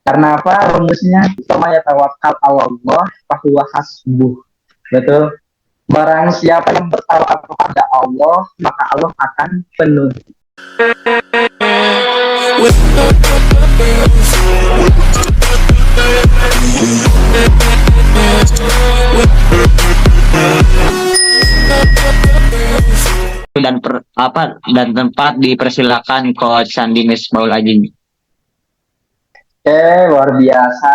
Karena apa? Rumusnya sama ya tawakal Allah fahuwa hasbuh. Betul. Barang siapa yang bertawakal kepada Allah, maka Allah akan penuh. Dan tempat dipersilakan Coach Sandi Misbaul Aji. Luar biasa.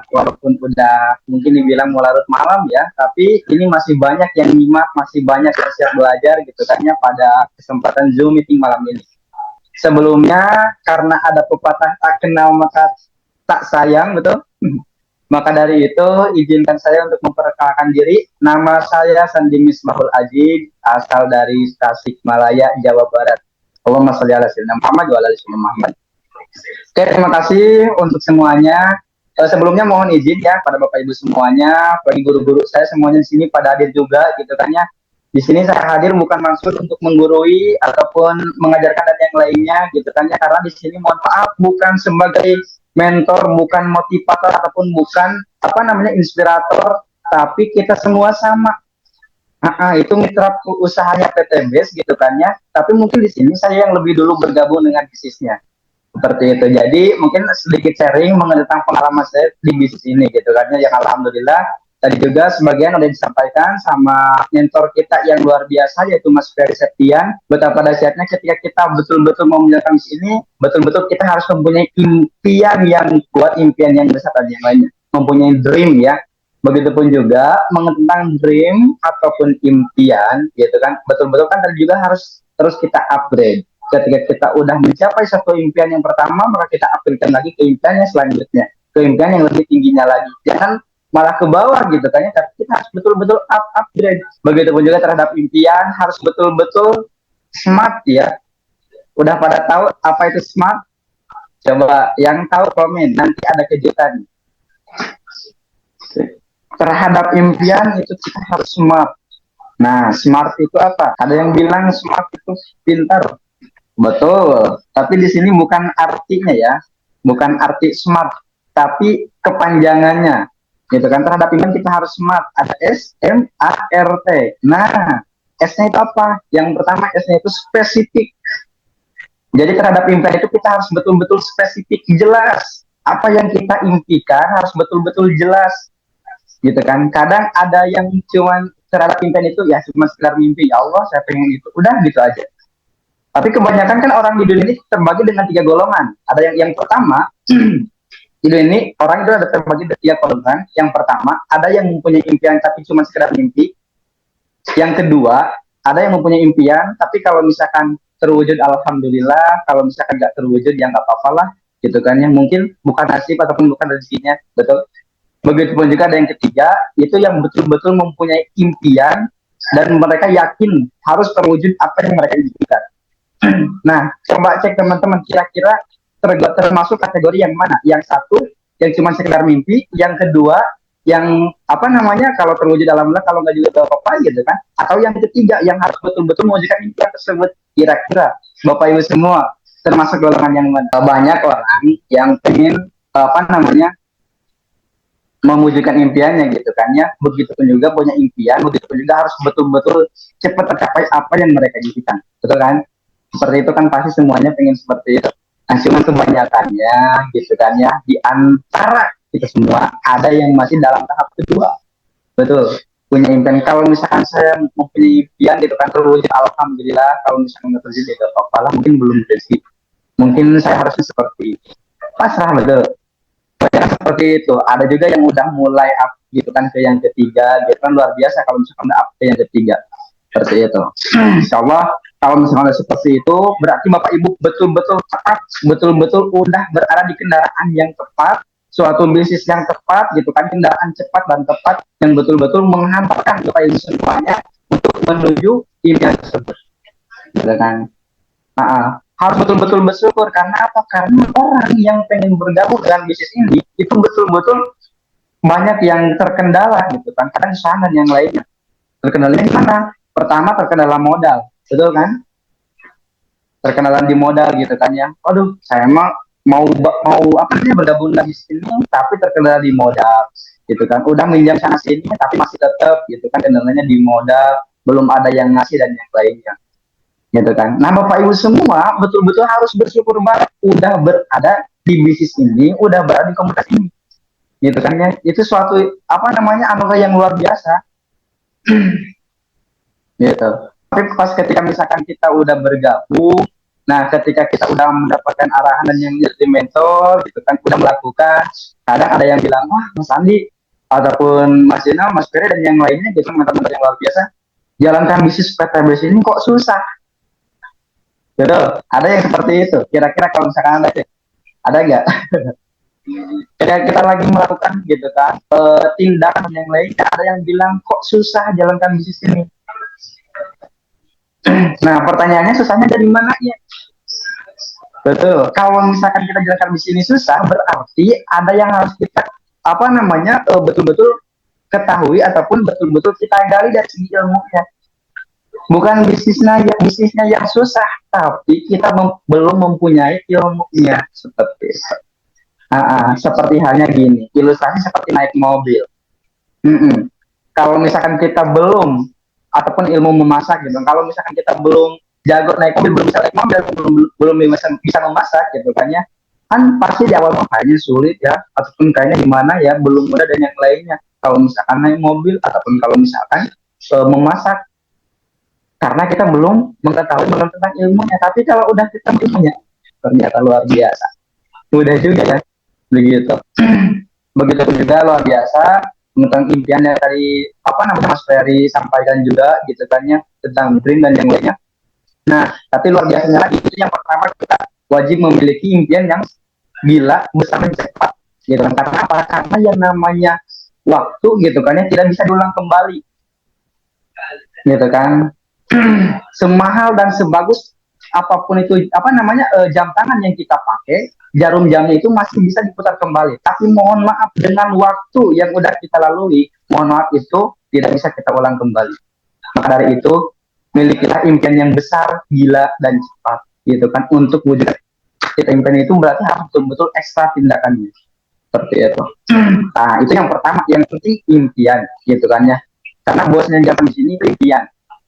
Walaupun udah mungkin dibilang mau larut malam ya, tapi ini masih banyak yang nyimak, masih banyak yang siap belajar gitu kan ya pada kesempatan Zoom meeting malam ini. Sebelumnya karena ada pepatah tak kenal maka tak sayang, betul? Maka dari itu izinkan saya untuk memperkenalkan diri. Nama saya Sandi Misbahul Aji, asal dari Tasikmalaya, Jawa Barat. Allahumma sholli ala sayyidina Muhammad wa ala ali sayyidina Muhammad. Oke, terima kasih untuk semuanya. Sebelumnya mohon izin ya pada Bapak Ibu semuanya, bagi guru-guru saya semuanya di sini pada hadir juga gitu kan ya. Di sini saya hadir bukan maksud untuk menggurui ataupun mengajarkan dan yang lainnya gitu kan ya, karena di sini mohon maaf bukan sebagai mentor, bukan motivator ataupun bukan apa namanya inspirator, tapi kita semua sama. Itu mitra usahanya PT Base gitu kan ya. Tapi mungkin di sini saya yang lebih dulu bergabung dengan bisnisnya. Seperti itu. Jadi mungkin sedikit sharing mengenai tentang pengalaman saya di bisnis ini gitu kan ya. Yang alhamdulillah tadi juga sebagian udah disampaikan sama mentor kita yang luar biasa yaitu Mas Ferry Septian. Betapa dahsyatnya ketika kita betul-betul mau menjalankan bisnis ini, betul-betul kita harus mempunyai impian yang kuat, impian yang besar dan yang lainnya. Mempunyai dream ya. Begitupun juga tentang dream ataupun impian gitu kan. Betul-betul kan tadi juga harus terus kita upgrade. Ketika kita udah mencapai satu impian yang pertama, maka kita upgrade lagi ke impian yang selanjutnya, ke impian yang lebih tingginya lagi. Jangan malah ke bawah gitu kan ya, tapi kita harus betul-betul upgrade. Begitupun juga terhadap impian harus betul-betul smart ya. Udah pada tahu apa itu smart? Coba yang tahu komen, nanti ada kejutan. Terhadap impian itu kita harus smart. Nah, smart itu apa? Ada yang bilang smart itu pintar. Betul, tapi di sini bukan artinya ya, bukan arti smart, tapi kepanjangannya, gitu kan. Terhadap impian kita harus smart, ada SMART. Nah, S-nya itu apa? Yang pertama S-nya itu spesifik. Jadi terhadap impian itu kita harus betul-betul spesifik, jelas. Apa yang kita impikan harus betul-betul jelas, gitu kan. Kadang ada yang cuman terhadap impian itu ya cuma sekedar mimpi, ya Allah saya pengen itu, udah gitu aja. Tapi kebanyakan kan orang di dunia ini terbagi dengan 3 golongan. Ada yang pertama, di dunia ini orang itu ada terbagi dengan 3 golongan. Yang pertama, ada yang mempunyai impian tapi cuma sekedar mimpi. Yang kedua, ada yang mempunyai impian tapi kalau misalkan terwujud alhamdulillah, kalau misalkan nggak terwujud ya nggak apa-apa lah, gitu kan ya. Mungkin bukan nasib ataupun bukan rezekinya, betul. Begitupun juga ada yang ketiga, itu yang betul-betul mempunyai impian dan mereka yakin harus terwujud apa yang mereka impikan. Nah, coba cek teman-teman kira-kira termasuk kategori yang mana? Yang satu yang cuma sekedar mimpi, yang kedua yang apa namanya kalau terwujud alhamdulillah, kalau nggak juga apa-apa gitu kan? Atau yang ketiga yang harus betul-betul mewujudkan impian tersebut. Kira-kira Bapak Ibu semua termasuk golongan yang mana? Banyak orang yang pengen apa namanya mewujudkan impiannya gitu kan ya. Begitupun juga punya impian, begitupun juga harus betul-betul cepat tercapai apa yang mereka impikan, betul kan? Seperti itu kan pasti semuanya pengen seperti itu. Nah, cuma kebanyakannya gitu kan ya, di antara kita semua ada yang masih dalam tahap kedua. Betul, punya impian. Kalau misalkan saya mempunyai impian gitu kan terwujud alhamdulillah, kalau misalkan nggak terwujud ya apa-apa lah, mungkin belum rezeki. Mungkin saya harusnya seperti itu. Pasrah, betul. Seperti itu. Ada juga yang udah mulai up gitu kan ke yang ketiga, gitu kan luar biasa kalau misalkan udah up ke yang ketiga. Seperti itu. Insya Allah kalau misalnya seperti itu berarti Bapak Ibu betul-betul tepat, betul-betul udah berada di kendaraan yang tepat, suatu bisnis yang tepat gitu kan, kendaraan cepat dan tepat yang betul-betul menghantarkan Bapak Ibu semuanya untuk menuju impian tersebut. Gitu kan. Harus betul-betul bersyukur karena apa? Karena orang yang pengen bergabung dengan bisnis ini itu betul-betul banyak yang terkendala gitu kan, kadang sana yang lainnya. Terkendalanya di mana? Pertama terkendala modal, betul kan? Terkenalan di modal gitu kan ya. Aduh, saya mah mau apa namanya bergabung dalam bisnis ini tapi terkendala di modal gitu kan, udah minjam sana sini tapi masih tetap gitu kan kendalanya di modal, belum ada yang ngasih dan yang lainnya gitu kan. Nah Bapak Ibu semua betul-betul harus bersyukur banget udah berada di bisnis ini, udah berada di komunitas ini gitu kan ya, itu suatu apa namanya anugerah yang luar biasa gitu. Tapi pas ketika misalkan kita udah bergabung, nah ketika kita udah mendapatkan arahan dan yang jadi mentor gitu kan, udah melakukan, kadang ada yang bilang wah Mas Andi ataupun Mas Dina, Mas Ferry dan yang lainnya gitu, teman-teman yang luar biasa, jalankan bisnis PTBS ini kok susah gitu. Ada yang seperti itu kira-kira, kalau misalkan ada nggak? Ketika kita lagi melakukan gitu kan tindakan yang lainnya, ada yang bilang kok susah jalankan bisnis ini. Nah pertanyaannya susahnya dari mana ya? Betul. Kalau misalkan kita jalankan bisnis ini susah, berarti ada yang harus kita apa namanya betul-betul ketahui ataupun betul-betul kita gali dari segi ilmunya. Bukan bisnisnya yang susah, tapi kita belum mempunyai ilmunya seperti itu. Seperti halnya gini, ilustrasi seperti naik mobil. Kalau misalkan kita belum ataupun ilmu memasak gitu, kalau misalkan kita belum jago naik mobil, belum bisa naik mobil, belum bisa memasak gitu kan ya, kan pasti di awal makanya sulit ya, ataupun kayaknya gimana ya, belum mudah dan yang lainnya. Kalau misalkan naik mobil ataupun kalau misalkan memasak, karena kita belum mengetahui tentang ilmunya. Tapi kalau udah kita ilmunya, ternyata luar biasa, mudah juga ya begitu. Begitu juga luar biasa tentang impian yang tadi apa namanya Mas Ferry sampaikan juga gitu kan ya, tentang dream dan yang lainnya. Nah tapi luar biasanya lagi itu yang pertama, kita wajib memiliki impian yang gila, besar dan cepat gitu kan. Karena apa? Karena yang namanya waktu gitu kan ya tidak bisa diulang kembali gitu kan. Semahal dan sebagus apapun itu apa namanya jam tangan yang kita pakai, jarum jamnya itu masih bisa diputar kembali. Tapi mohon maaf, dengan waktu yang udah kita lalui, mohon maaf itu tidak bisa kita ulang kembali. Maka dari itu, milikilah impian yang besar, gila dan cepat, gitu kan, untuk wujud kita impian itu berarti harus betul-betul ekstra tindakannya. Seperti itu. Nah, itu yang pertama, yang penting impian, gitu kan ya. Karena bosnya zaman di sini itu impian.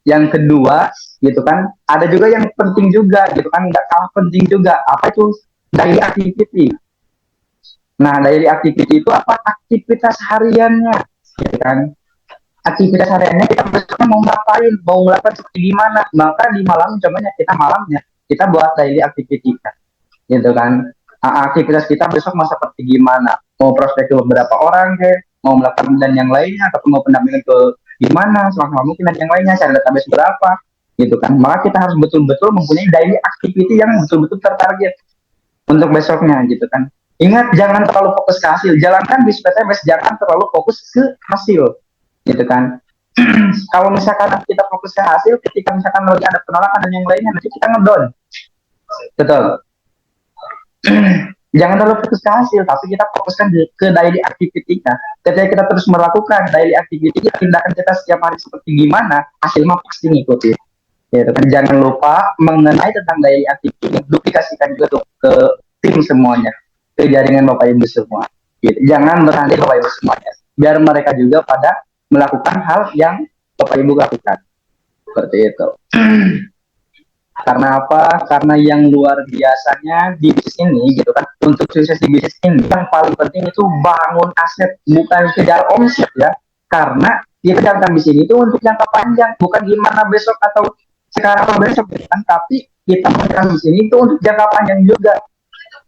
Yang kedua, gitu kan, ada juga yang penting juga, gitu kan, nggak kalah penting juga. Apa itu? Daily activity. Nah, daily activity itu apa? Aktivitas hariannya, gitu kan. Aktivitas hariannya kita besoknya mau ngapain, mau melakukan seperti gimana. Maka di malam, contohnya kita malamnya, kita buat daily activity, gitu kan. Aktivitas kita besok mau seperti gimana. Mau prospek ke beberapa orang, mau melakukan dan yang lainnya, ataupun mau pendampingan ke gimana semaksimal mungkin dan yang lainnya, cari database berapa gitu kan. Maka kita harus betul-betul mempunyai daily activity yang betul-betul tertarget untuk besoknya gitu kan. Ingat, jangan terlalu fokus ke hasil, jalankan bis PTBS, jangan terlalu fokus ke hasil gitu kan. Kalau misalkan kita fokus ke hasil, ketika misalkan lagi ada penolakan dan yang lainnya, nanti kita ngedown. Betul. Jangan terlalu fokus ke hasil, tapi kita fokuskan ke daily activity-nya. Ketika kita terus melakukan daily activity, tindakan kita setiap hari seperti gimana, hasil mah pasti ngikutin. Gitu kan. Jangan lupa mengenai tentang daily activity, duplikasikan juga ke tim semuanya, ke jaringan Bapak Ibu semua. Gitu. Jangan berhenti Bapak Ibu semuanya, biar mereka juga pada melakukan hal yang Bapak Ibu lakukan. Seperti itu. Karena apa? Karena yang luar biasanya di bisnis ini gitu kan, untuk sukses di bisnis ini yang paling penting itu bangun aset, bukan kejar omset ya. Karena kita jalankan bisnis itu untuk jangka panjang, bukan gimana besok atau sekarang atau besok gitu kan, tapi kita jalankan bisnis ini itu untuk jangka panjang juga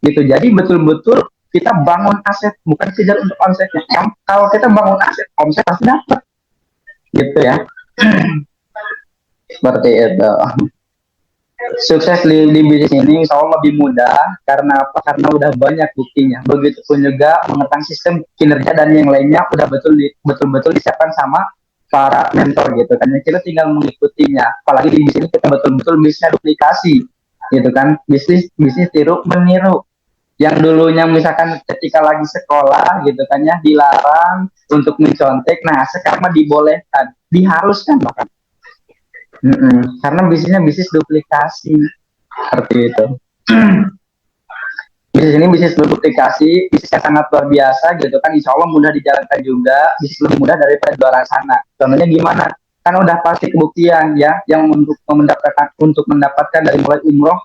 gitu. Jadi betul-betul kita bangun aset, bukan kejar untuk omsetnya. Kalau kita bangun aset, omset pasti dapat gitu ya. Seperti itu. Sukses di bisnis ini insya Allah lebih mudah. Karena apa? Karena udah banyak buktinya. Begitupun juga mengetang sistem kinerja dan yang lainnya udah betul-betul disiapkan sama para mentor gitu kan. Kita tinggal mengikutinya. Apalagi di bisnis kita betul-betul bisnisnya duplikasi gitu kan. Bisnis tiru meniru. Yang dulunya misalkan ketika lagi sekolah gitu kan ya, dilarang untuk mencontek. Nah sekarang mah dibolehkan, diharuskan bahkan. Karena bisnisnya bisnis duplikasi seperti itu. Bisnis ini bisnis berduplikasi, bisnis yang sangat luar biasa gitu kan, insya Allah mudah dijalankan juga, bisnis lebih mudah daripada di luar sana. Contohnya gimana? Kan udah pasti kebuktian ya, yang untuk mendapatkan dari mulai umroh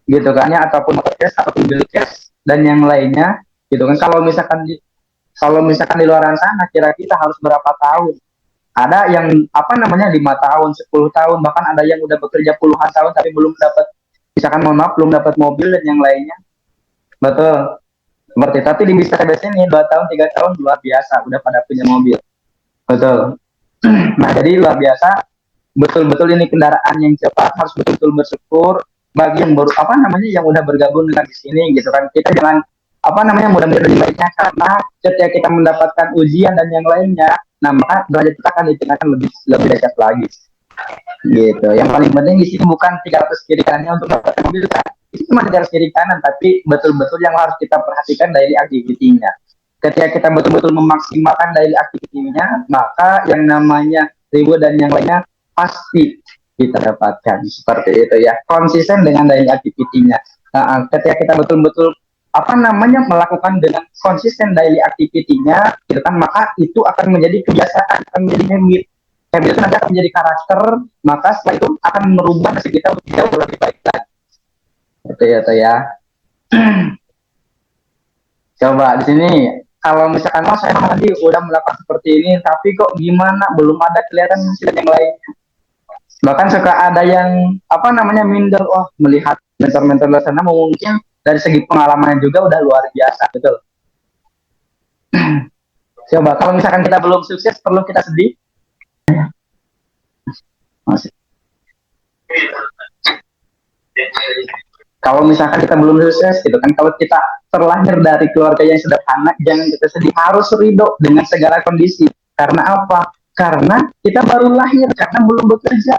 gitu kan ya, ataupun cash ataupun bill cash dan yang lainnya gitu kan. Kalau misalkan di luar sana kira kita harus berapa tahun? Ada yang apa namanya 5 tahun, 10 tahun, bahkan ada yang udah bekerja puluhan tahun tapi belum dapat, misalkan mohon maaf belum dapat mobil dan yang lainnya. Betul. Seperti tapi di bisnis ini 2 tahun 3 tahun luar biasa udah pada punya mobil. Betul. Nah jadi luar biasa, betul-betul ini kendaraan yang cepat, harus betul-betul bersyukur bagi yang baru apa namanya yang udah bergabung dengan di sini gitu kan. Kita jangan apa namanya mudah-mudahan lebih baiknya, karena ketika kita mendapatkan ujian dan yang lainnya, nah maka derajat kita akan ditingkatkan lebih lebih dekat lagi gitu. Yang paling penting di sini bukan 300 kiri kanannya untuk mendapatkan mobil kan, itu cuma 300 kiri kanan, tapi betul-betul yang harus kita perhatikan dari aktivitinya. Ketika kita betul-betul memaksimalkan dari aktivitinya, maka yang namanya reward dan yang lainnya pasti kita dapatkan. Seperti itu ya, konsisten dengan dari aktivitinya. Nah, ketika kita betul-betul apa namanya melakukan dengan konsisten dari aktivitinya, gitu kan, maka itu akan menjadi kebiasaan, akan menjadi habit. Habit itu nanti akan menjadi karakter, maka setelah itu akan merubah nasib kita untuk jauh lebih baik lagi. Seperti itu ya. Coba di sini kalau misalkan saya tadi udah melakukan seperti ini, tapi kok gimana belum ada kelihatan hasil yang lain. Bahkan suka ada yang apa namanya minder, oh melihat mentor-mentor di sana mungkin dari segi pengalamannya juga udah luar biasa, betul. Coba kalau misalkan kita belum sukses, perlu kita sedih? Masih. Kalau misalkan kita belum sukses gitu kan, kalau kita terlahir dari keluarga yang sederhana, jangan kita sedih, harus ridho dengan segala kondisi. Karena apa? Karena kita baru lahir, karena belum bekerja,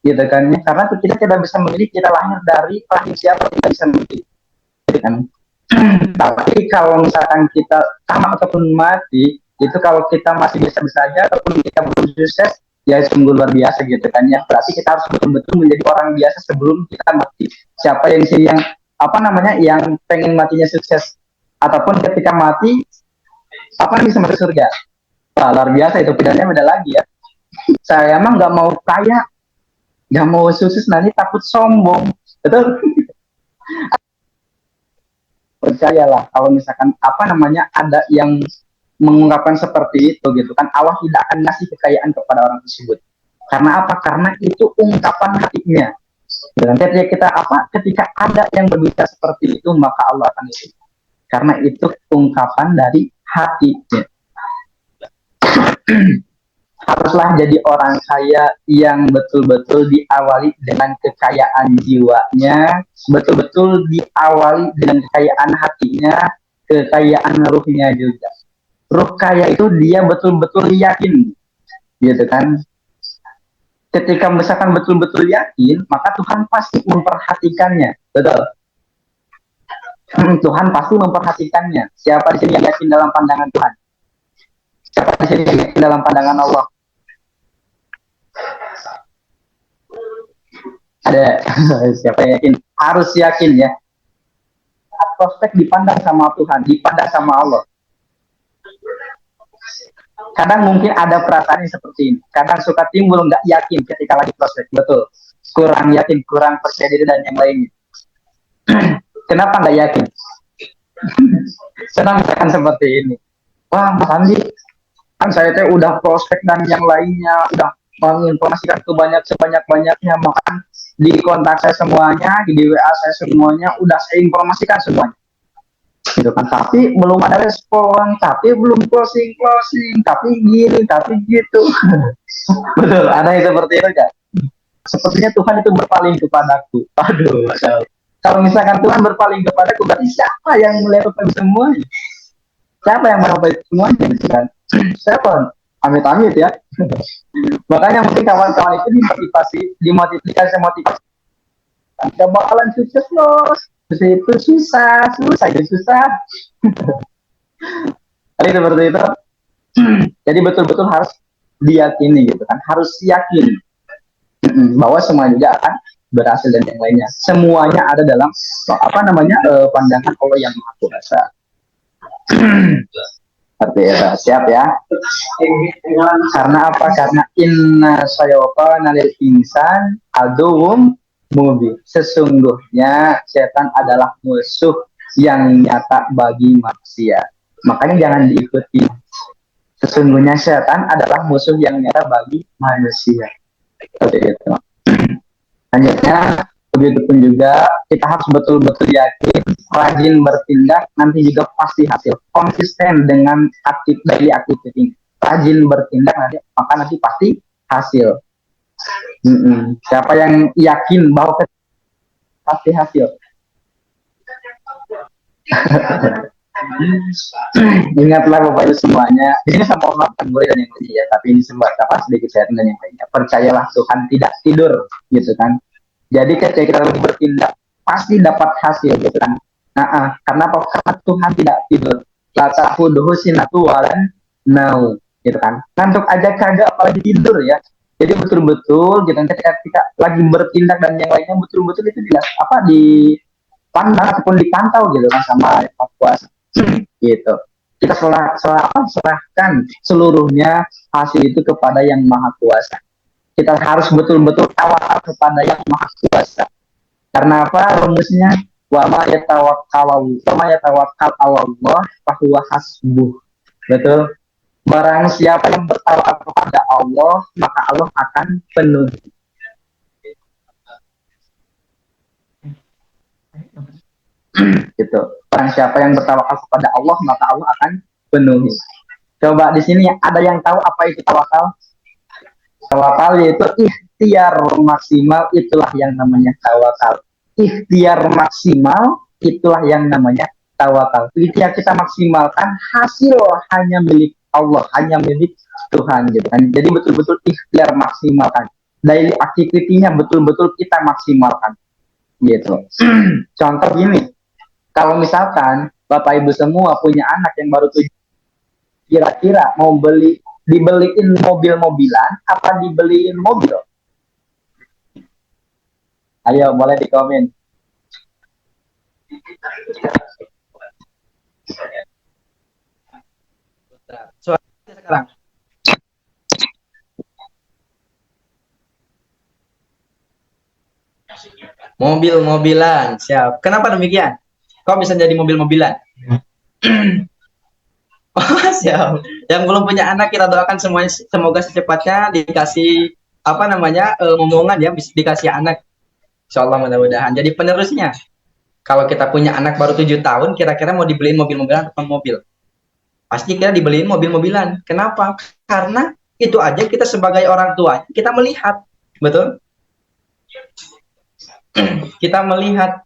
gitu kan? Karena kita tidak bisa memilih, kita lahir dari rahim siapa, kita bisa memilih, gitu kan? Tapi kalau misalkan kita tamat ataupun mati, itu kalau kita masih bisa-bisa aja ataupun kita belum sukses, ya sungguh luar biasa gitu kan ya. Berarti kita harus betul-betul menjadi orang biasa sebelum kita mati. Siapa yang sih yang apa namanya yang pengen matinya sukses ataupun ketika mati apa bisa masuk surga? Wah, luar biasa itu, pilihannya beda lagi ya. Saya emang nggak mau kaya, nggak mau sukses, nanti takut sombong, betul. Percayalah kalau misalkan apa namanya ada yang mengungkapkan seperti itu gitu kan, Allah tidak akan ngasih kekayaan kepada orang tersebut. Karena apa? Karena itu ungkapan hatinya. Dan ketika ada yang berbicara seperti itu, maka Allah akan itu. Karena itu ungkapan dari hatinya. Haruslah jadi orang kaya yang betul-betul diawali dengan kekayaan jiwanya, betul-betul diawali dengan kekayaan hatinya, kekayaan ruhnya juga. Ruh kaya itu dia betul-betul yakin, gitu kan. Ketika misalkan betul-betul yakin, maka Tuhan pasti memperhatikannya, betul. Tuhan pasti memperhatikannya. Siapa di sini yang yakin dalam pandangan Tuhan? Siapa di sini yang yakin dalam pandangan Allah? Ada siapa yang yakin? Harus yakin ya. Prospek dipandang sama Tuhan, dipandang sama Allah. Kadang mungkin ada perasaan yang seperti ini. Kadang suka timbul nggak yakin ketika lagi prospek, betul. Kurang yakin, kurang percaya diri dan yang lainnya. Kenapa nggak yakin? Senang misalkan seperti ini. Wah, Mas Andi, kan saya tuh udah prospek dan yang lainnya, udah menginformasikan ke sebanyak-banyaknya, bahkan di kontak saya semuanya, di WA saya semuanya, udah saya informasikan semuanya. Gitu kan, tapi belum ada respon, tapi belum closing, tapi gini, tapi gitu. Betul, ada yang seperti itu kan? Sepertinya Tuhan itu berpaling kepadaku. Aduh, kalau misalkan Tuhan berpaling kepadaku, berarti siapa yang melakukan semuanya? Siapa yang melakukan semuanya? Gitu kan? Siapa? Amit-amit ya. Makanya mungkin kawan-kawan itu dimotivasi. Tidak bakalan sukses loh. Itu susah. Jadi seperti itu. Jadi betul-betul harus diyakini gitu kan, harus yakin bahwa semua juga akan berhasil dan yang lainnya. Semuanya ada dalam pandangan Allah yang Maha Kuasa. Seperti itu. Siap ya. Karena apa? Karena inna syaitan lil insan aduwwum mubin. Sesungguhnya setan adalah musuh yang nyata bagi manusia. Makanya jangan diikuti. Sesungguhnya setan adalah musuh yang nyata bagi manusia. Seperti itu. Selanjutnya, begitupun juga kita harus betul-betul yakin, rajin bertindak, nanti juga pasti hasil. Konsisten dengan daily activity. Rajin bertindak, maka nanti pasti hasil. Siapa yang yakin bahwa pasti hasil? Ingatlah Bapak Ibu semuanya. Di sini saya mohon maaf boleh dan yang lainnya ya, tapi ini sebatas sedikit sharing dan yang lainnya. Percayalah Tuhan tidak tidur, gitu kan. Jadi ketika kita bertindak pasti dapat hasil, gitu kan. Karena apa? Karena Tuhan tidak tidur. La ta'khudhuhu sinatun wa la naum, gitu kan. Ngantuk aja kagak apalagi tidur ya. Jadi betul-betul gitu, ketika kita lagi bertindak dan yang lainnya betul-betul itu dipandang ataupun dipantau gitu kan sama Yang Kuasa. Gitu. Kita serahkan seluruhnya hasil itu kepada Yang Maha Kuasa. Kita harus betul-betul tawakal kepada Yang Maha Kuasa. Karena apa? Rumusnya wa ma yatawakkal Allah fahuwa hasbuh. Betul. Barang siapa yang bertawakal kepada Allah, maka Allah akan penuhi. Gitu. Barang siapa yang bertawakal kepada Allah, maka Allah akan penuhi. Coba di sini ada yang tahu apa itu tawakal? Tawakal yaitu ikhtiar maksimal, itulah yang namanya tawakal. Ikhtiar maksimal, itulah yang namanya tawakal. Ikhtiar kita maksimalkan, hasil hanya milik Allah, hanya milik Tuhan, gitu kan. Jadi betul-betul ikhtiar maksimalkan. Daily activity-nya betul-betul kita maksimalkan, gitu. Contoh gini, kalau misalkan Bapak Ibu semua punya anak yang baru 7, kira-kira mau dibeliin mobil-mobilan apa dibeliin mobil? Ayo boleh di komen. Soalnya sekarang mobil-mobilan, siap. Kenapa demikian? Kok bisa jadi mobil-mobilan? Oh, siap. Yang belum punya anak kita doakan semuanya semoga secepatnya dikasih momongan ya, bisa dikasih anak. Insyaallah mudah-mudahan jadi penerusnya. Kalau kita punya anak baru 7 tahun, kira-kira mau dibeliin mobil-mobilan atau mobil? Pasti kita dibeliin mobil-mobilan. Kenapa? Karena itu aja kita sebagai orang tua, kita melihat, betul? Kita melihat,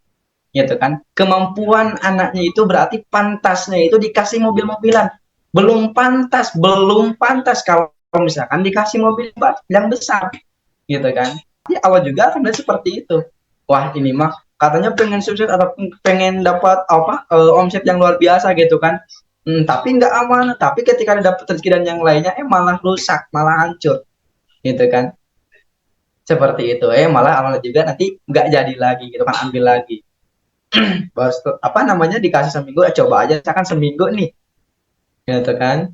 gitu kan, kemampuan anaknya itu berarti pantasnya itu dikasih mobil-mobilan. Belum pantas kalau misalkan dikasih mobil yang besar, gitu kan. Ya Allah juga akan seperti itu. Wah, ini mah katanya pengen sukses atau pengen dapat omset yang luar biasa gitu kan. Tapi nggak aman. Tapi ketika dapat rezeki dan yang lainnya, malah rusak, malah hancur, gitu kan. Seperti itu, malah awalnya juga nanti nggak jadi lagi, gitu kan, ambil lagi. Baru dikasih seminggu, coba aja, misalkan seminggu nih, gitu kan.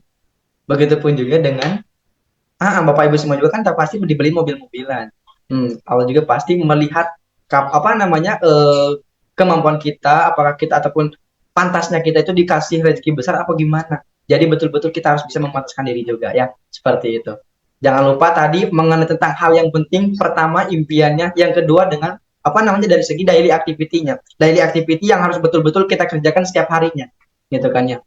Begitupun juga dengan Bapak Ibu semua juga kan pasti dibeli mobil-mobilan. Allah juga pasti melihat kemampuan kita, apakah kita ataupun pantasnya kita itu dikasih rezeki besar apa gimana. Jadi betul-betul kita harus bisa memantaskan diri juga ya, seperti itu. Jangan lupa tadi mengenai tentang hal yang penting, pertama impiannya, yang kedua dengan dari segi daily activity-nya. Daily activity yang harus betul-betul kita kerjakan setiap harinya, gitu kan ya.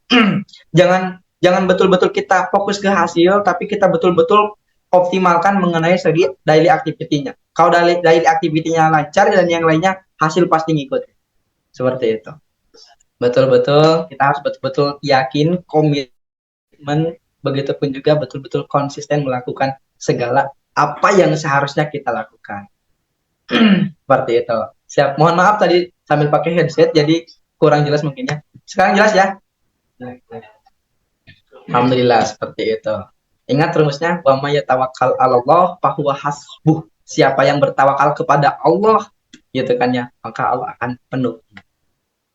Jangan betul-betul kita fokus ke hasil, tapi kita betul-betul optimalkan mengenai segi daily activity-nya. Kalau daily activity-nya lancar dan yang lainnya, hasil pasti ngikut. Seperti itu. Betul-betul kita harus betul-betul yakin, komitmen, begitupun juga betul-betul konsisten melakukan segala apa yang seharusnya kita lakukan. Seperti itu. Siap. Mohon maaf tadi sambil pakai headset jadi kurang jelas mungkin ya. Sekarang jelas ya? Alhamdulillah, seperti itu. Ingat rumusnya, wa may yatawakkal 'alallah fahuwa hasbuh. Siapa yang bertawakal kepada Allah, gitu kan ya, maka Allah akan penuh.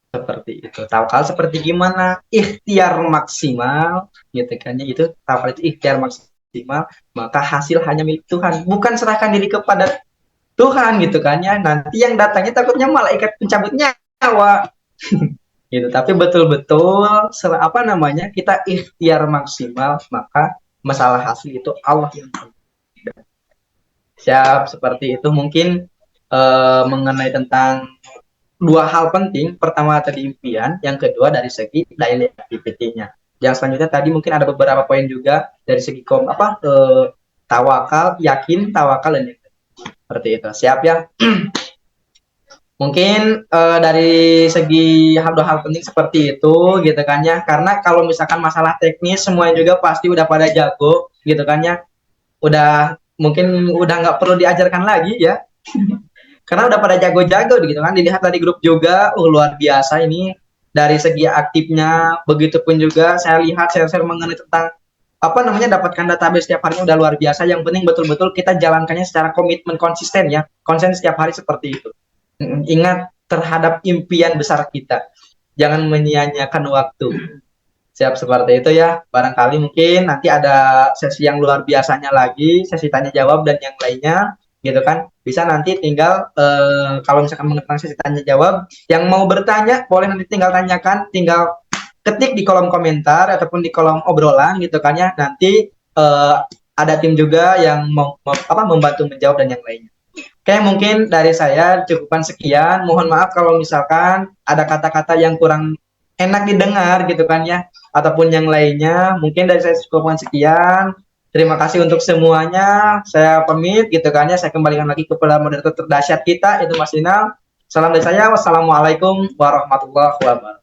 Seperti itu. Tawakal seperti gimana? Ikhtiar maksimal, gitu kan ya. Itu tawakal itu ikhtiar maksimal, maka hasil hanya milik Tuhan. Bukan serahkan diri kepada Tuhan gitu kan ya. Nanti yang datangnya takutnya malaikat pencabut nyawa. Gitu. Tapi betul-betul apa namanya? Kita ikhtiar maksimal, maka masalah hasil itu Allah yang tahu. Siap, seperti itu mungkin mengenai tentang dua hal penting. Pertama tadi impian, yang kedua dari segi daily activity-nya. Yang selanjutnya tadi mungkin ada beberapa poin juga dari segi tawakal, yakin, tawakal dan seperti itu. Siap ya. Mungkin dari segi dua hal penting seperti itu gitu kan ya. Karena kalau misalkan masalah teknis semuanya juga pasti udah pada jago gitu kan ya. Mungkin udah nggak perlu diajarkan lagi ya. Karena udah pada jago-jago gitu kan. Dilihat dari grup juga luar biasa ini dari segi aktifnya. Begitupun juga saya lihat share-share mengenai tentang apa namanya dapatkan database setiap harinya udah luar biasa. Yang penting betul-betul kita jalankannya secara komitmen konsisten ya. Konsen setiap hari seperti itu. Ingat terhadap impian besar kita. Jangan menyia-nyiakan waktu. Siap, seperti itu ya. Barangkali mungkin nanti ada sesi yang luar biasanya lagi, sesi tanya jawab dan yang lainnya gitu kan. Bisa nanti tinggal kalau misalkan mengenai sesi tanya jawab, yang mau bertanya boleh nanti tinggal tanyakan, tinggal ketik di kolom komentar ataupun di kolom obrolan gitu kan ya. Nanti ada tim juga yang membantu menjawab dan yang lainnya. Oke, mungkin dari saya cukupan sekian. Mohon maaf kalau misalkan ada kata-kata yang kurang enak didengar gitu kan ya, ataupun yang lainnya. Mungkin dari saya cukupan sekian. Terima kasih untuk semuanya. Saya pamit gitu kan ya. Saya kembalikan lagi kepada moderator terdahsyat kita, itu Mas Inal. Salam dari saya. Wassalamualaikum warahmatullahi wabarakatuh.